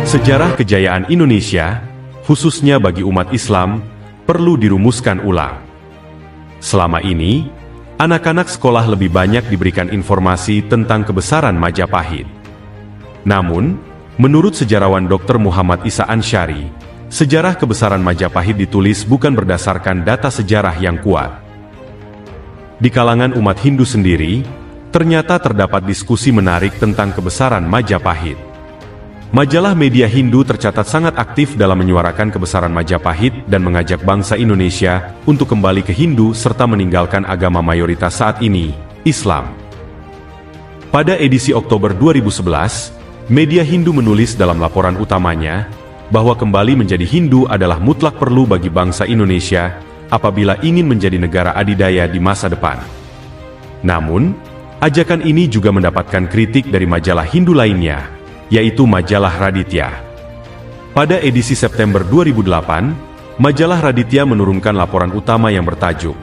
Sejarah kejayaan Indonesia, khususnya bagi umat Islam, perlu dirumuskan ulang. Selama ini, anak-anak sekolah lebih banyak diberikan informasi tentang kebesaran Majapahit. Namun, menurut sejarawan Dr. Muhammad Isa Ansyari, sejarah kebesaran Majapahit ditulis bukan berdasarkan data sejarah yang kuat. Di kalangan umat Hindu sendiri, ternyata terdapat diskusi menarik tentang kebesaran Majapahit. Majalah media Hindu tercatat sangat aktif dalam menyuarakan kebesaran Majapahit dan mengajak bangsa Indonesia untuk kembali ke Hindu serta meninggalkan agama mayoritas saat ini, Islam. Pada edisi Oktober 2011, media Hindu menulis dalam laporan utamanya bahwa kembali menjadi Hindu adalah mutlak perlu bagi bangsa Indonesia apabila ingin menjadi negara adidaya di masa depan. Namun, ajakan ini juga mendapatkan kritik dari majalah Hindu lainnya, yaitu majalah Raditya. Pada edisi September 2008, majalah Raditya menurunkan laporan utama yang bertajuk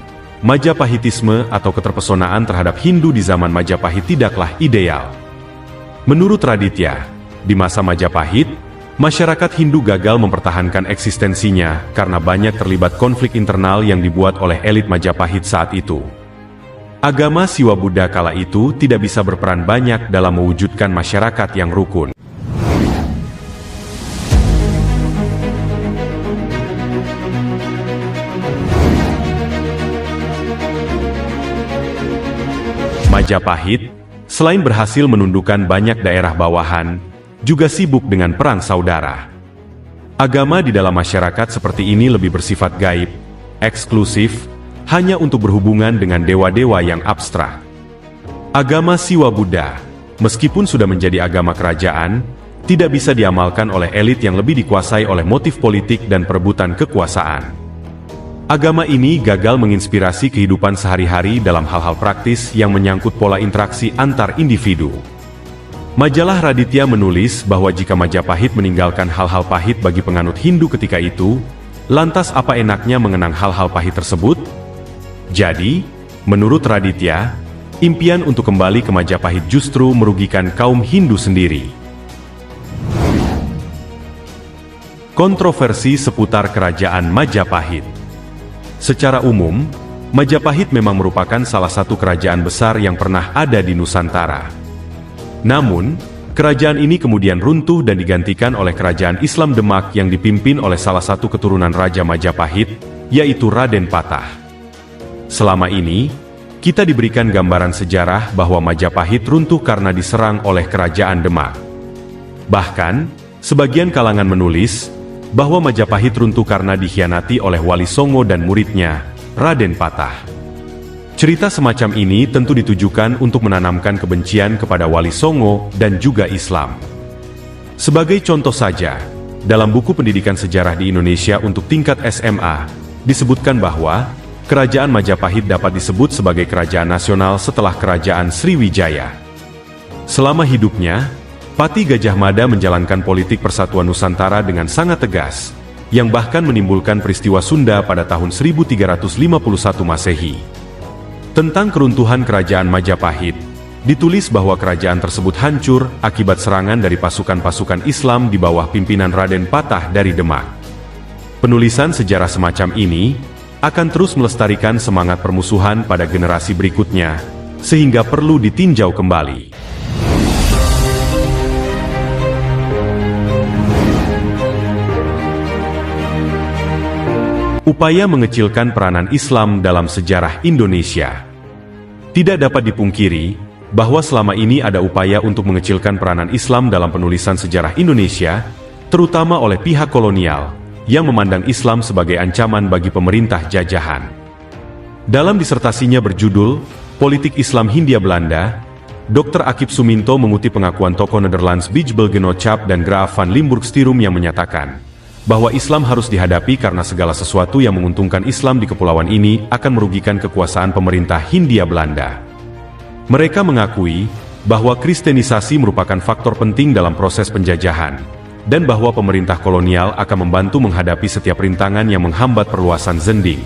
Majapahitisme atau keterpesonaan terhadap Hindu di zaman Majapahit tidaklah ideal. Menurut Raditya, di masa Majapahit, masyarakat Hindu gagal mempertahankan eksistensinya karena banyak terlibat konflik internal yang dibuat oleh elit Majapahit saat itu. Agama Siwa Buddha kala itu tidak bisa berperan banyak dalam mewujudkan masyarakat yang rukun. Majapahit, selain berhasil menundukkan banyak daerah bawahan, juga sibuk dengan perang saudara. Agama di dalam masyarakat seperti ini lebih bersifat gaib, eksklusif, hanya untuk berhubungan dengan dewa-dewa yang abstrak. Agama Siwa Buddha, meskipun sudah menjadi agama kerajaan, tidak bisa diamalkan oleh elit yang lebih dikuasai oleh motif politik dan perebutan kekuasaan. Agama ini gagal menginspirasi kehidupan sehari-hari dalam hal-hal praktis yang menyangkut pola interaksi antar individu. Majalah Raditya menulis bahwa jika Majapahit meninggalkan hal-hal pahit bagi penganut Hindu ketika itu, lantas apa enaknya mengenang hal-hal pahit tersebut? Jadi, menurut Raditya, impian untuk kembali ke Majapahit justru merugikan kaum Hindu sendiri. Kontroversi seputar kerajaan Majapahit. Secara umum, Majapahit memang merupakan salah satu kerajaan besar yang pernah ada di Nusantara. Namun, kerajaan ini kemudian runtuh dan digantikan oleh kerajaan Islam Demak yang dipimpin oleh salah satu keturunan Raja Majapahit, yaitu Raden Patah. Selama ini, kita diberikan gambaran sejarah bahwa Majapahit runtuh karena diserang oleh kerajaan Demak. Bahkan, sebagian kalangan menulis bahwa Majapahit runtuh karena dikhianati oleh Wali Songo dan muridnya, Raden Patah. Cerita semacam ini tentu ditujukan untuk menanamkan kebencian kepada Wali Songo dan juga Islam. Sebagai contoh saja, dalam buku pendidikan sejarah di Indonesia untuk tingkat SMA, disebutkan bahwa kerajaan Majapahit dapat disebut sebagai kerajaan nasional setelah kerajaan Sriwijaya. Selama hidupnya, Pati Gajah Mada menjalankan politik persatuan Nusantara dengan sangat tegas, yang bahkan menimbulkan peristiwa Sunda pada tahun 1351 Masehi. Tentang keruntuhan kerajaan Majapahit, ditulis bahwa kerajaan tersebut hancur akibat serangan dari pasukan-pasukan Islam di bawah pimpinan Raden Patah dari Demak. Penulisan sejarah semacam ini akan terus melestarikan semangat permusuhan pada generasi berikutnya, sehingga perlu ditinjau kembali. Upaya mengecilkan peranan Islam dalam sejarah Indonesia. Tidak dapat dipungkiri bahwa selama ini ada upaya untuk mengecilkan peranan Islam dalam penulisan sejarah Indonesia, terutama oleh pihak kolonial, yang memandang Islam sebagai ancaman bagi pemerintah jajahan. Dalam disertasinya berjudul Politik Islam Hindia Belanda, Dr. Akip Suminto mengutip pengakuan tokoh Nederlands Bijbelgenootschap dan Graaf van Limburg Stirum yang menyatakan bahwa Islam harus dihadapi karena segala sesuatu yang menguntungkan Islam di kepulauan ini akan merugikan kekuasaan pemerintah Hindia Belanda. Mereka mengakui bahwa kristenisasi merupakan faktor penting dalam proses penjajahan, dan bahwa pemerintah kolonial akan membantu menghadapi setiap rintangan yang menghambat perluasan Zending.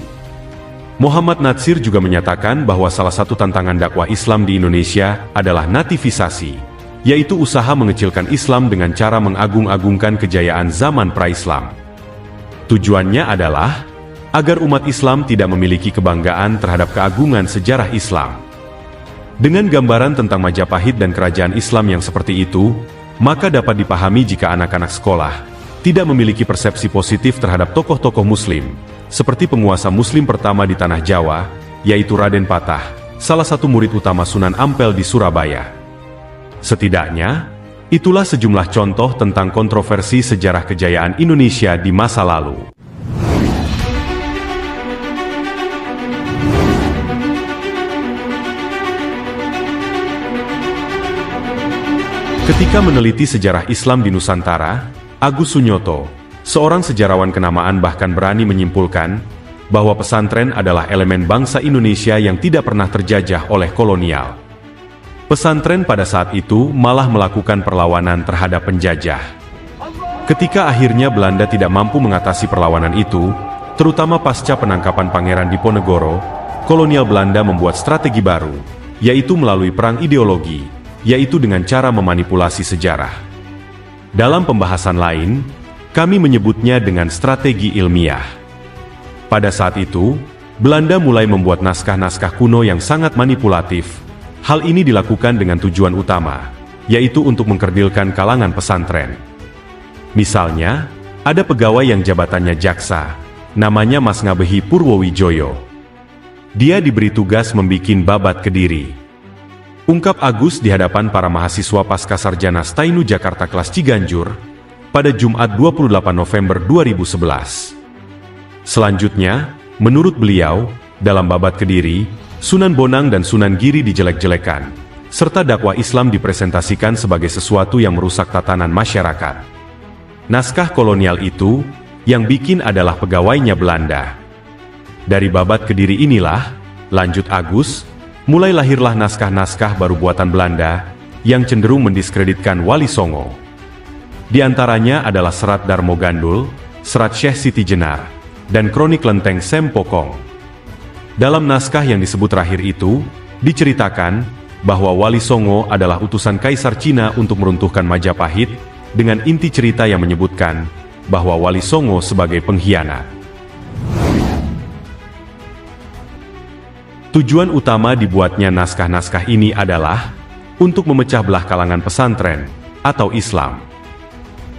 Muhammad Natsir juga menyatakan bahwa salah satu tantangan dakwah Islam di Indonesia adalah nativisasi, yaitu usaha mengecilkan Islam dengan cara mengagung-agungkan kejayaan zaman pra-Islam. Tujuannya adalah agar umat Islam tidak memiliki kebanggaan terhadap keagungan sejarah Islam. Dengan gambaran tentang Majapahit dan kerajaan Islam yang seperti itu, maka dapat dipahami jika anak-anak sekolah tidak memiliki persepsi positif terhadap tokoh-tokoh Muslim, seperti penguasa Muslim pertama di Tanah Jawa, yaitu Raden Patah, salah satu murid utama Sunan Ampel di Surabaya. Setidaknya, itulah sejumlah contoh tentang kontroversi sejarah kejayaan Indonesia di masa lalu. Ketika meneliti sejarah Islam di Nusantara, Agus Sunyoto, seorang sejarawan kenamaan, bahkan berani menyimpulkan bahwa pesantren adalah elemen bangsa Indonesia yang tidak pernah terjajah oleh kolonial. Pesantren pada saat itu malah melakukan perlawanan terhadap penjajah. Ketika akhirnya Belanda tidak mampu mengatasi perlawanan itu, terutama pasca penangkapan Pangeran Diponegoro, kolonial Belanda membuat strategi baru, yaitu melalui perang ideologi, yaitu dengan cara memanipulasi sejarah. Dalam pembahasan lain, kami menyebutnya dengan strategi ilmiah. Pada saat itu, Belanda mulai membuat naskah-naskah kuno yang sangat manipulatif. Hal ini dilakukan dengan tujuan utama, yaitu untuk mengkerdilkan kalangan pesantren. Misalnya, ada pegawai yang jabatannya jaksa, namanya Mas Ngabehi Purwowijoyo. Dia diberi tugas membikin babat Kediri. Ungkap Agus di hadapan para mahasiswa Pascasarjana Stainu Jakarta kelas Ciganjur pada Jumat 28 November 2011. Selanjutnya, menurut beliau, dalam babat Kediri, Sunan Bonang dan Sunan Giri dijelek-jelekan, serta dakwah Islam dipresentasikan sebagai sesuatu yang merusak tatanan masyarakat. Naskah kolonial itu, yang bikin adalah pegawainya Belanda. Dari babat Kediri inilah, lanjut Agus, mulai lahirlah naskah-naskah baru buatan Belanda yang cenderung mendiskreditkan Wali Songo. Di antaranya adalah Serat Darmo Gandul, Serat Syekh Siti Jenar, dan Kronik Lenteng Sempokong. Dalam naskah yang disebut terakhir itu, diceritakan bahwa Wali Songo adalah utusan Kaisar Cina untuk meruntuhkan Majapahit, dengan inti cerita yang menyebutkan bahwa Wali Songo sebagai pengkhianat. Tujuan utama dibuatnya naskah-naskah ini adalah untuk memecah belah kalangan pesantren atau Islam.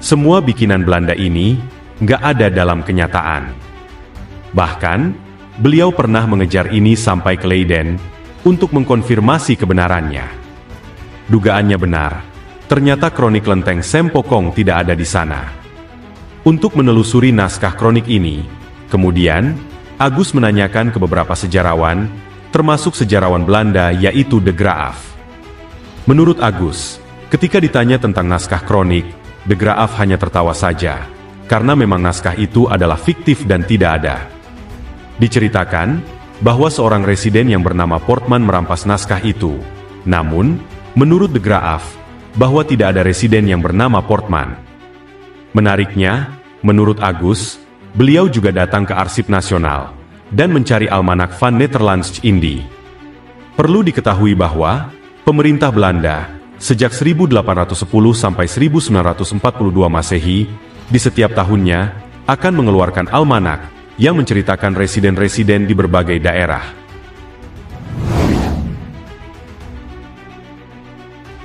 Semua bikinan Belanda ini nggak ada dalam kenyataan. Bahkan, beliau pernah mengejar ini sampai ke Leiden untuk mengkonfirmasi kebenarannya. Dugaannya benar, ternyata Kronik Lenteng Sempokong tidak ada di sana. Untuk menelusuri naskah kronik ini, kemudian Agus menanyakan ke beberapa sejarawan, termasuk sejarawan Belanda yaitu De Graaf. Menurut Agus, ketika ditanya tentang naskah kronik, De Graaf hanya tertawa saja, karena memang naskah itu adalah fiktif dan tidak ada. Diceritakan bahwa seorang residen yang bernama Portman merampas naskah itu. Namun, menurut De Graaf, bahwa tidak ada residen yang bernama Portman. Menariknya, menurut Agus, beliau juga datang ke Arsip Nasional dan mencari almanak Van Nederlandse Indie. Perlu diketahui bahwa pemerintah Belanda sejak 1810 sampai 1942 Masehi di setiap tahunnya akan mengeluarkan almanak yang menceritakan residen-residen di berbagai daerah.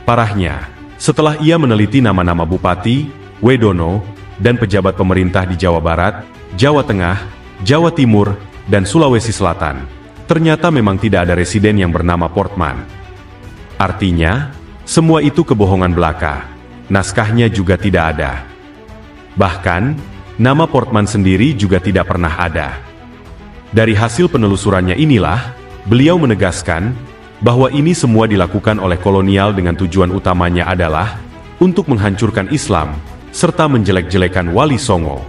Parahnya, setelah ia meneliti nama-nama bupati, wedono, dan pejabat pemerintah di Jawa Barat, Jawa Tengah, Jawa Timur, dan Sulawesi Selatan, ternyata memang tidak ada residen yang bernama Portman. Artinya, semua itu kebohongan belaka. Naskahnya juga tidak ada. Bahkan, nama Portman sendiri juga tidak pernah ada. Dari hasil penelusurannya inilah, beliau menegaskan bahwa ini semua dilakukan oleh kolonial dengan tujuan utamanya adalah untuk menghancurkan Islam, serta menjelek-jelekan Wali Songo.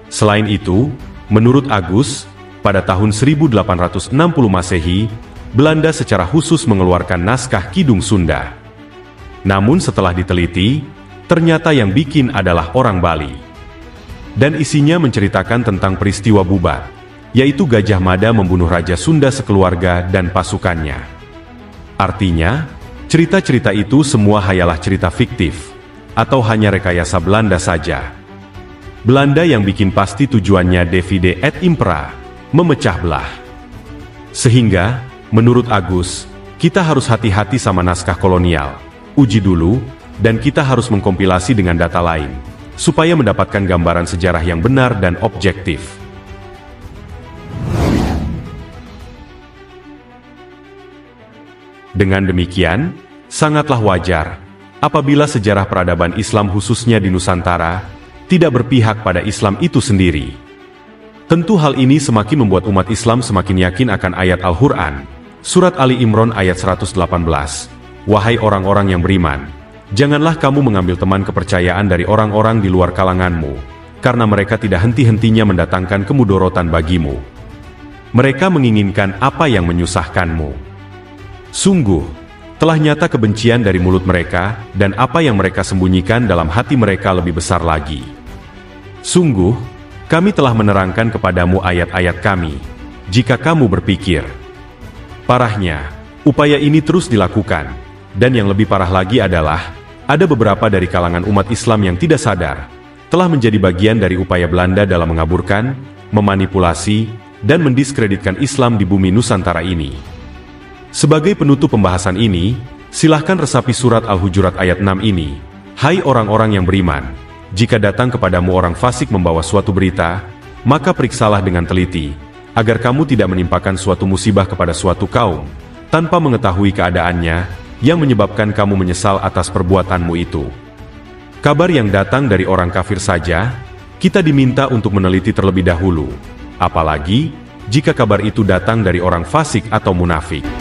Selain itu, menurut Agus, pada tahun 1860 Masehi, Belanda secara khusus mengeluarkan naskah Kidung Sunda. Namun setelah diteliti, ternyata yang bikin adalah orang Bali. Dan isinya menceritakan tentang peristiwa Bubat, yaitu Gajah Mada membunuh Raja Sunda sekeluarga dan pasukannya. Artinya, Cerita-cerita itu semua hayalah cerita fiktif, atau hanya rekayasa Belanda saja. Belanda yang bikin pasti tujuannya divide et impera, memecah belah. Sehingga, menurut Agus, kita harus hati-hati sama naskah kolonial, uji dulu, dan kita harus mengkompilasi dengan data lain, supaya mendapatkan gambaran sejarah yang benar dan objektif. Dengan demikian, sangatlah wajar apabila sejarah peradaban Islam khususnya di Nusantara tidak berpihak pada Islam itu sendiri. Tentu hal ini semakin membuat umat Islam semakin yakin akan ayat Al-Quran, Surat Ali Imran ayat 118. Wahai orang-orang yang beriman, janganlah kamu mengambil teman kepercayaan dari orang-orang di luar kalanganmu, karena mereka tidak henti-hentinya mendatangkan kemudorotan bagimu. Mereka menginginkan apa yang menyusahkanmu. Sungguh, telah nyata kebencian dari mulut mereka, dan apa yang mereka sembunyikan dalam hati mereka lebih besar lagi. Sungguh, kami telah menerangkan kepadamu ayat-ayat kami, jika kamu berpikir. Parahnya, upaya ini terus dilakukan, dan yang lebih parah lagi adalah, ada beberapa dari kalangan umat Islam yang tidak sadar, telah menjadi bagian dari upaya Belanda dalam mengaburkan, memanipulasi, dan mendiskreditkan Islam di bumi Nusantara ini. Sebagai penutup pembahasan ini, silahkan resapi surat Al-Hujurat ayat 6 ini. Hai orang-orang yang beriman, jika datang kepadamu orang fasik membawa suatu berita, maka periksalah dengan teliti, agar kamu tidak menimpakan suatu musibah kepada suatu kaum, tanpa mengetahui keadaannya, yang menyebabkan kamu menyesal atas perbuatanmu itu. Kabar yang datang dari orang kafir saja, kita diminta untuk meneliti terlebih dahulu, apalagi jika kabar itu datang dari orang fasik atau munafik.